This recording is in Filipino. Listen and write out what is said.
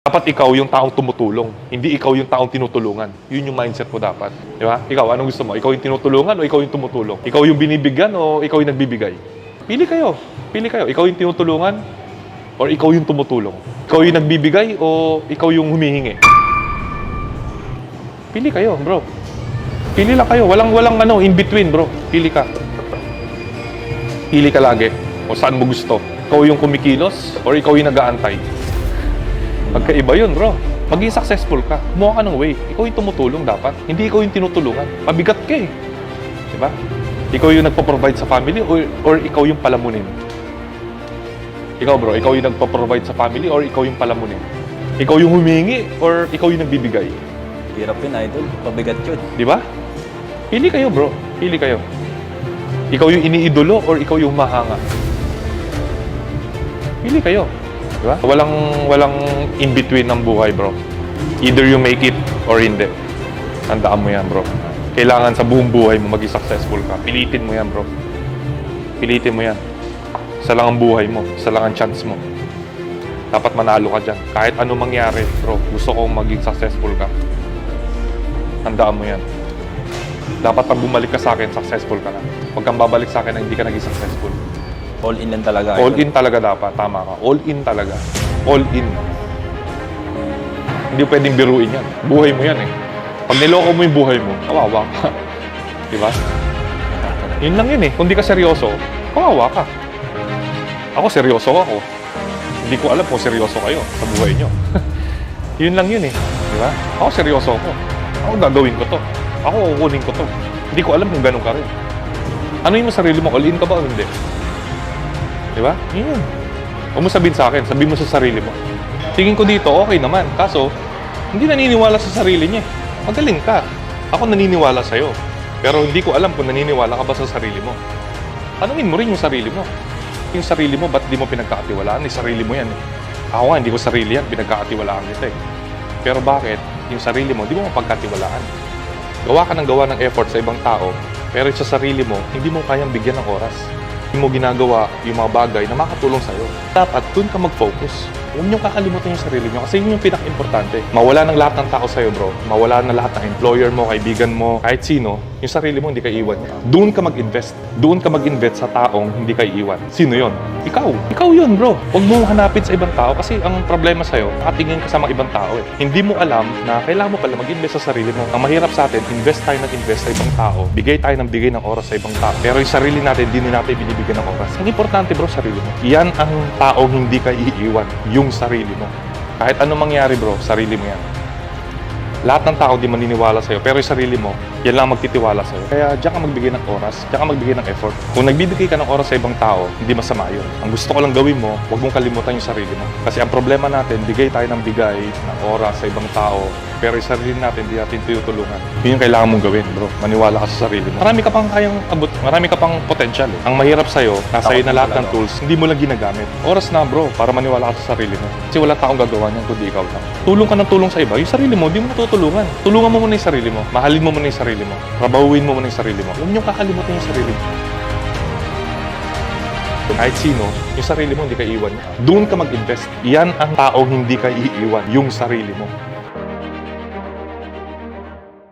Dapat ikaw yung taong tumutulong, hindi ikaw yung taong tinutulungan. Yun yung mindset mo dapat. Di ba? Ikaw, anong gusto mo? Ikaw yung tinutulungan o ikaw yung tumutulong? Ikaw yung binibigyan o ikaw yung nagbibigay? Pili kayo. Pili kayo. Ikaw yung tinutulungan o ikaw yung tumutulong? Ikaw yung nagbibigay o ikaw yung humihingi? Pili kayo, bro. Pili lang kayo. Walang in between, bro. Pili ka. Pili ka lagi. O saan mo gusto. Ikaw yung kumikilos or ikaw yung nag-aantay. Magkaiba yun, bro. Maging successful ka. Kumuha ka ng way. Ikaw yung tumutulong dapat. Hindi ikaw yung tinutulungan. Pabigat ka eh. Diba? Ikaw yung nagpo-provide sa family or ikaw yung palamunin? Ikaw, bro. Ikaw yung nagpo-provide sa family or ikaw yung palamunin? Ikaw yung humingi or ikaw yung nagbibigay? Hirap yun, idol. Pabigat yun. Diba? Pili kayo, bro. Pili kayo. Ikaw yung iniidolo or ikaw yung mahanga? Pili kayo. Diba? Walang in-between ng buhay, bro. Either you make it or hindi. Tandaan mo yan, bro. Kailangan sa buong buhay mo maging successful ka. Pilitin mo yan, bro. Pilitin mo yan. Isa lang ang buhay mo. Isa lang ang chance mo. Dapat manalo ka dyan. Kahit ano mangyari, bro. Gusto kong maging successful ka. Tandaan mo yan. Dapat pag bumalik ka sa akin, successful ka na. Huwag kang babalik sa akin na hindi ka naging successful. All in lang talaga. All idol. in talaga dapat. Tama ka. All in talaga. All in. Hindi pwedeng biruin yan. Buhay mo yan eh. Pag niloko mo yung buhay mo, kawawa ka. Diba? Yun lang yun eh. Kung di ka seryoso, kawawa ka. Ako seryoso ako. Hindi ko alam kung seryoso kayo sa buhay nyo. Yun lang yun eh. Diba? Ako seryoso ako. Ako gagawin ko to. Ako kukunin ko to. Hindi ko alam kung ganun ka rin. Ano yung sarili mo? All in ka ba o hindi? Diba? Yun. Huwag mo sabihin sa akin. Sabihin mo sa sarili mo. Tingin ko dito, okay naman. Kaso, hindi naniniwala sa sarili niya. Magaling ka. Ako naniniwala sa'yo. Pero hindi ko alam kung naniniwala ka ba sa sarili mo. Tanungin mo rin yung sarili mo. Yung sarili mo, ba't di mo pinagkakatiwalaan? Yung sarili mo yan eh. Ako nga, hindi ko sarili yan. Pinagkakatiwalaan kita eh. Pero bakit? Yung sarili mo, di mo mapagkatiwalaan. Gawa ka ng gawa ng effort sa ibang tao, pero sa sarili mo, hindi mo kayang bigyan ng oras. Hindi mo ginagawa yung mga bagay na makatulong sa'yo. Dapat dun ka mag-focus. Huwag niyong kakalimutan yung sarili niyo kasi yun yung pinaka-importante. Mawala ng lahat ng tao sa'yo, bro. Mawala ng lahat ng employer mo, kaibigan mo, kahit sino, yung sarili mo hindi ka iwan. Doon ka mag-invest. Doon ka mag-invest sa taong hindi ka iwan. Sino yon? Ikaw. Ikaw yun, bro. Huwag mo hanapin sa ibang tao kasi ang problema sa'yo, nakatingin ka sa mga ibang tao eh. Hindi mo alam na kailangan mo pala mag-invest sa sarili mo. Ang mahirap sa atin, invest tayo ng invest sa ibang tao. Bigay tayo ng bigay ng oras sa ibang tao. Pero yung sarili natin, hindi natin binibigyan ng oras. Ang importante, bro, sarili mo. Yan ang taong hindi ka iiwan. Yung sarili mo. Kahit anong mangyari, bro, sarili mo yan. Lahat ng tao di maniniwala sa'yo, pero yung sarili mo, yan lang magtitiwala sa'yo. Kaya diyan ka magbigay ng oras, diyan ka magbigay ng effort. Kung nagbibigay ka ng oras sa ibang tao, hindi masama yun. Ang gusto ko lang gawin mo, huwag mong kalimutan yung sarili mo. Kasi ang problema natin, bigay tayo ng bigay ng oras sa ibang tao, pero yung sarili natin, hindi natin tinutulungan. Yun yung kailangan mong gawin, bro. Maniwala ka sa sarili mo. Marami ka pang kayang abot, marami ka pang potential. Ang mahirap sa'yo, nasa iyo na lahat ng tools, hindi mo lang ginagamit. Oras na, bro, para maniwala ka sa sarili mo. Kasi wala taong gagawa niyan kundi ikaw lang. Tulong ka ng tulong sa iba, yung sarili mo, hindi mo natutulungan. Tulungan mo muna yung sarili mo. Mahalin mo muna yung sarili mo. Trabahuin mo muna yung sarili mo. Huwag niyong kakalimutan yung sarili mo. Kahit sino, yung sarili mo hindi ka iwan. Doon ka mag-invest. Yan ang taong hindi ka iiwan, yung sarili mo.